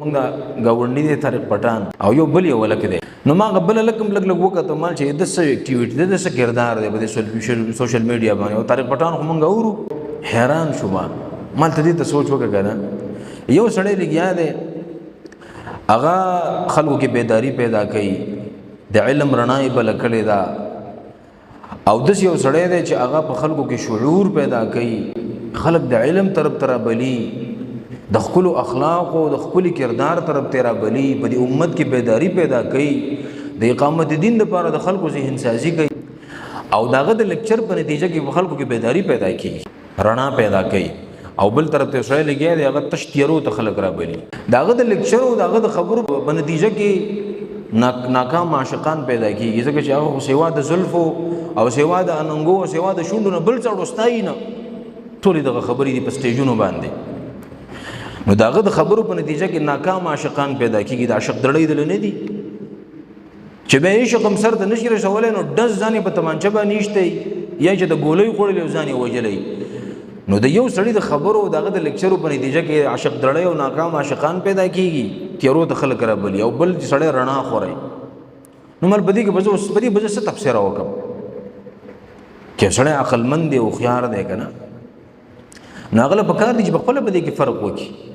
موږ دا گاونډي دی طارق پټان او یو بل یو ولکه دی نو ما غبل لکم لګ لګ وکړه مال چې د څه اکټیویټي د څه کردار دی په سوشل میډیا باندې او طارق پټان خو موږ اورو حیران شوم مال ته دې ته سوچ وکړه کنه یو سړی لګیا دی هغه خلکو کې بیداری پیدا کړي د علم رڼا یې بل کړي دا او دس یو سړی دی چې هغه په خلکو کې شعور پیدا کړي خلک د علم طرف ترابلی د خپل اخلاق او د خپل کردار طرف ترابلی په دې امت کې بیداری پیدا کړي د اقامت دین لپاره د خلکو ذهن سازي کوي او داغه د لیکچر په نتیجه کې په خلکو کې بیداری پیدا کړي رڼا پیدا کړي او بل طرف ته سړی لګیا دی هغه تشتیرو ته خلک رابلی داغه د لیکچر او داغه د خبرو په نتیجه کې ناکام عاشقان پیدا کیږي ځکه چې هغه سیوا د زلفو او سیوا د اننګو او سیوا د شوندو نه بل څه ورستای نه ټولې دغه خبرې دی په سټیجونو باندې نو داغه د خبرو په نتیجه کې ناکام عاشقان پیدا کیږي د عاشق دړې دل نه دي چې به عشق هم سر ته نشي رسولای نو دز ځانې په تمانچه باندې نشته یا چې د ګولۍ خوړلې ځانې وجلې نو د یو سړي د خبرو داغه د لیکچرو په نتیجه کې عاشق دړې او ناکام عاشقان پیدا کیږي تیرو ته خلک رابلی او بل سړی رڼا خوري نو مل بدی کې بزو بدی بزو څه تفسیر وکم چې سړی عقلمند دی او خيار دی کنه ناغله پکار دي چې په خپل بدی کې فرق وکړي